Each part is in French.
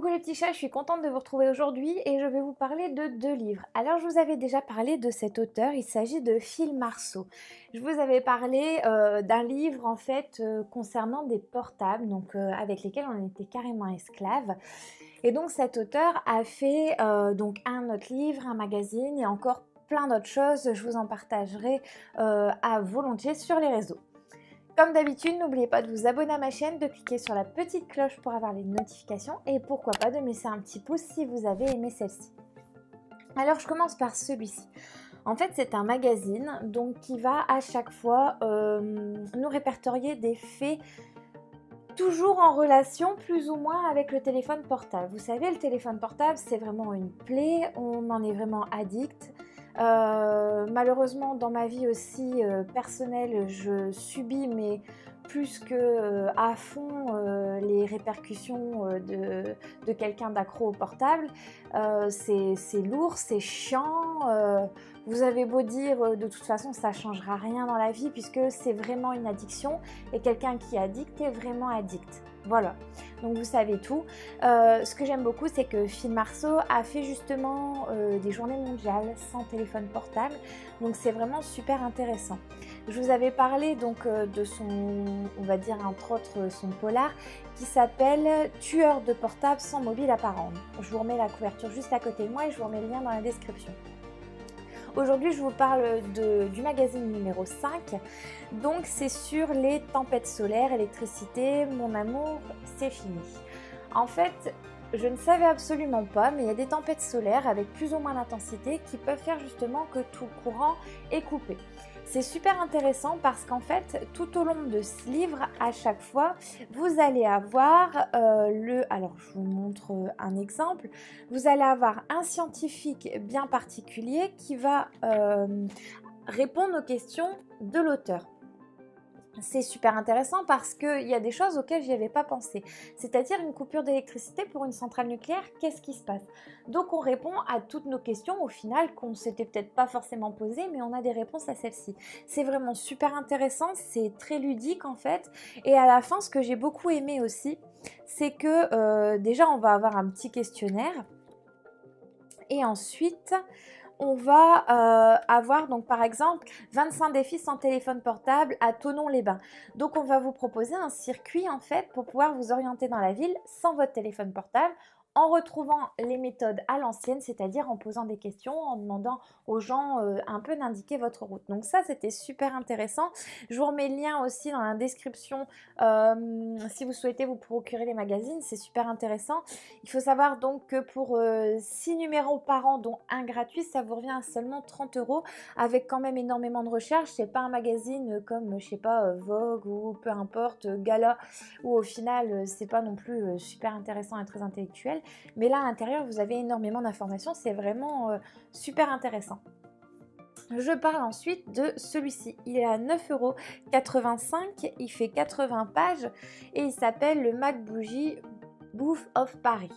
Coucou les petits chats, je suis contente de vous retrouver aujourd'hui et je vais vous parler de deux livres. Alors je vous avais déjà parlé de cet auteur, il s'agit de Phil Marceau. Je vous avais parlé d'un livre en fait concernant des portables, donc avec lesquels on était carrément esclaves. Et donc cet auteur a fait donc un autre livre, un magazine et encore plein d'autres choses. Je vous en partagerai à volontiers sur les réseaux. Comme d'habitude, n'oubliez pas de vous abonner à ma chaîne, de cliquer sur la petite cloche pour avoir les notifications et pourquoi pas de me laisser un petit pouce si vous avez aimé celle-ci. Alors je commence par celui-ci. En fait c'est un magazine donc qui va à chaque fois nous répertorier des faits toujours en relation plus ou moins avec le téléphone portable. Vous savez, le téléphone portable c'est vraiment une plaie, on en est vraiment addict. Malheureusement dans ma vie aussi personnelle je subis mais plus que à fond les répercussions de quelqu'un d'accro au portable. C'est lourd, c'est chiant, vous avez beau dire de toute façon ça changera rien dans la vie puisque c'est vraiment une addiction et quelqu'un qui est addict est vraiment addict. Voilà, donc vous savez tout. Ce que j'aime beaucoup, c'est que Phil Marceau a fait justement des journées mondiales sans téléphone portable. Donc c'est vraiment super intéressant. Je vous avais parlé donc de son, on va dire entre autres son polar, qui s'appelle Tueur de portable sans mobile apparent. Je vous remets la couverture juste à côté de moi et je vous remets le lien dans la description. Aujourd'hui, je vous parle du magazine numéro 5. Donc, c'est sur les tempêtes solaires, électricité, mon amour, c'est fini. En fait, je ne savais absolument pas, mais il y a des tempêtes solaires avec plus ou moins d'intensité qui peuvent faire justement que tout le courant est coupé. C'est super intéressant parce qu'en fait, tout au long de ce livre, à chaque fois, vous allez avoir alors je vous montre un exemple, vous allez avoir un scientifique bien particulier qui va répondre aux questions de l'auteur. C'est super intéressant parce qu'il y a des choses auxquelles je n'y avais pas pensé. C'est-à-dire une coupure d'électricité pour une centrale nucléaire, qu'est-ce qui se passe? Donc on répond à toutes nos questions au final qu'on ne s'était peut-être pas forcément posées, mais on a des réponses à celles-ci. C'est vraiment super intéressant, c'est très ludique en fait. Et à la fin, ce que j'ai beaucoup aimé aussi, c'est que déjà on va avoir un petit questionnaire. Et ensuite on va avoir donc par exemple 25 défis sans téléphone portable à Thonon-les-Bains. Donc on va vous proposer un circuit en fait pour pouvoir vous orienter dans la ville sans votre téléphone portable, en retrouvant les méthodes à l'ancienne, c'est-à-dire en posant des questions, en demandant aux gens un peu d'indiquer votre route. Donc ça, c'était super intéressant. Je vous remets le lien aussi dans la description si vous souhaitez vous procurer les magazines, c'est super intéressant. Il faut savoir donc que pour 6 numéros par an, dont un gratuit, ça vous revient à seulement 30 € avec quand même énormément de recherche. C'est pas un magazine comme, je sais pas, Vogue ou peu importe, Gala, où au final, c'est pas non plus super intéressant et très intellectuel. Mais là, à l'intérieur, vous avez énormément d'informations. C'est vraiment super intéressant. Je parle ensuite de celui-ci. Il est à 9,85 €. Il fait 80 pages et il s'appelle le Mac Bougie Bouffe of Paris.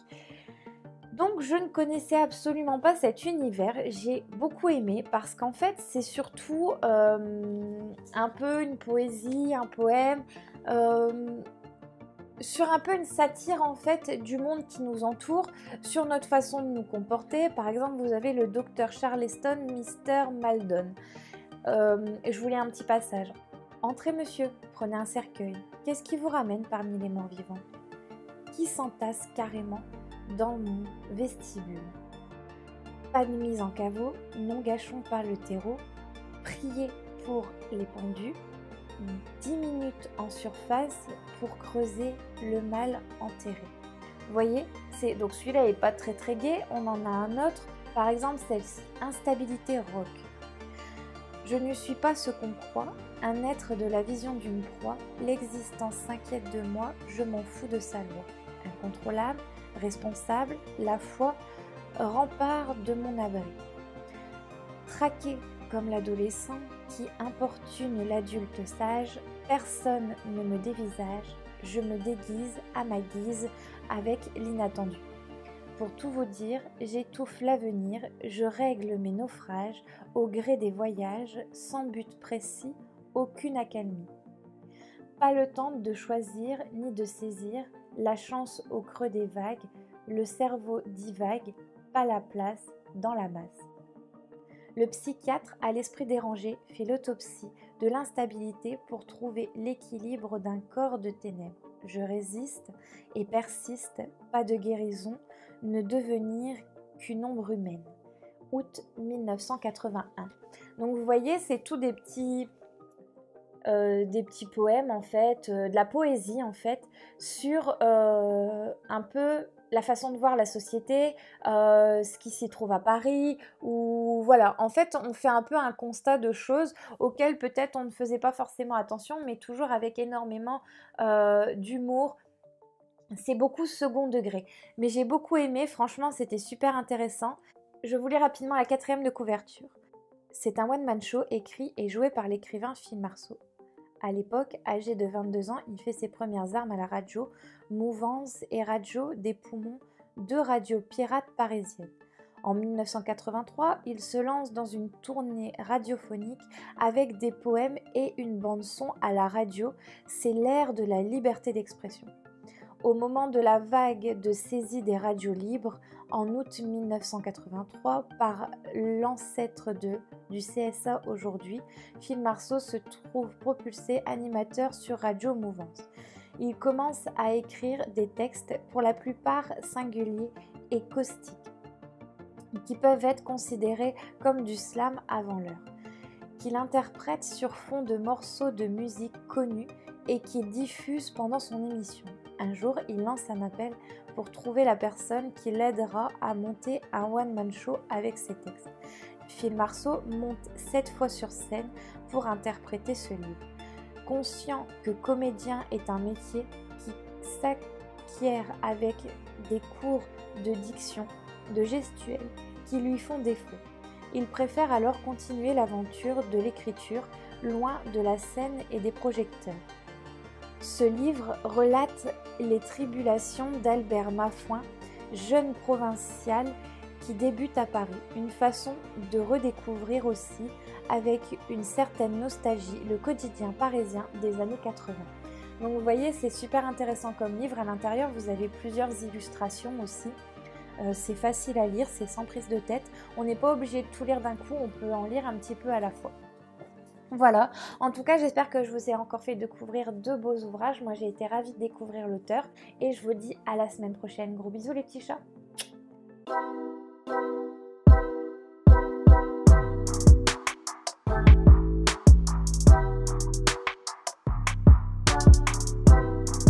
Donc je ne connaissais absolument pas cet univers, j'ai beaucoup aimé parce qu'en fait c'est surtout un peu une poésie, un poème, sur un peu une satire en fait du monde qui nous entoure, sur notre façon de nous comporter. Par exemple, vous avez le docteur Charleston, Mr. Maldon. Je vous lis un petit passage. Entrez monsieur, prenez un cercueil. Qu'est-ce qui vous ramène parmi les morts vivants? Qui s'entasse carrément dans mon vestibule? Pas de mise en caveau, non gâchons pas le terreau. Priez pour les pendus. 10 minutes en surface pour creuser le mal enterré. Vous voyez, donc celui-là n'est pas très gai. On en a un autre, par exemple celle-ci, instabilité rock. Je ne suis pas ce qu'on croit, un être de la vision d'une proie, l'existence s'inquiète de moi, je m'en fous de sa loi. Incontrôlable, responsable, la foi, rempart de mon abri. Traqué comme l'adolescent qui importune l'adulte sage, personne ne me dévisage, je me déguise à ma guise avec l'inattendu. Pour tout vous dire, j'étouffe l'avenir, je règle mes naufrages au gré des voyages, sans but précis, aucune accalmie. Pas le temps de choisir ni de saisir la chance au creux des vagues, Le cerveau divague, pas la place dans la masse. Le psychiatre à l'esprit dérangé fait l'autopsie de l'instabilité pour trouver l'équilibre d'un corps de ténèbres. Je résiste et persiste, pas de guérison, ne devenir qu'une ombre humaine. Août 1981. Donc vous voyez, c'est tout des petits poèmes en fait, de la poésie en fait, sur un peu la façon de voir la société, ce qui s'y trouve à Paris, ou voilà, en fait on fait un peu un constat de choses auxquelles peut-être on ne faisait pas forcément attention, mais toujours avec énormément d'humour. C'est beaucoup second degré, mais j'ai beaucoup aimé, franchement c'était super intéressant. Je vous lis rapidement la 4e de couverture. C'est un one-man show écrit et joué par l'écrivain Phil Marceau. À l'époque, âgé de 22 ans, il fait ses premières armes à la radio, Mouvance et Radio des Poumons, 2 radios pirates parisiennes. En 1983, il se lance dans une tournée radiophonique avec des poèmes et une bande-son à la radio. C'est l'ère de la liberté d'expression. Au moment de la vague de saisie des radios libres, en août 1983, par l'ancêtre du CSA aujourd'hui, Phil Marceau se trouve propulsé animateur sur Radio Mouvance. Il commence à écrire des textes pour la plupart singuliers et caustiques, qui peuvent être considérés comme du slam avant l'heure, qu'il interprète sur fond de morceaux de musique connus et qu'il diffuse pendant son émission. Un jour, il lance un appel pour trouver la personne qui l'aidera à monter un one-man show avec ses textes. Phil Marceau monte 7 fois sur scène pour interpréter ce livre. Conscient que comédien est un métier qui s'acquiert avec des cours de diction, de gestuelle qui lui font défaut, il préfère alors continuer l'aventure de l'écriture, loin de la scène et des projecteurs. Ce livre relate les tribulations d'Albert Maffouin, jeune provincial qui débute à Paris, une façon de redécouvrir aussi, avec une certaine nostalgie, le quotidien parisien des années 80. Donc vous voyez, c'est super intéressant comme livre. À l'intérieur, vous avez plusieurs illustrations aussi. C'est facile à lire, c'est sans prise de tête. On n'est pas obligé de tout lire d'un coup, on peut en lire un petit peu à la fois. Voilà, en tout cas j'espère que je vous ai encore fait découvrir 2 beaux ouvrages. Moi j'ai été ravie de découvrir l'auteur et je vous dis à la semaine prochaine. Gros bisous les petits chats.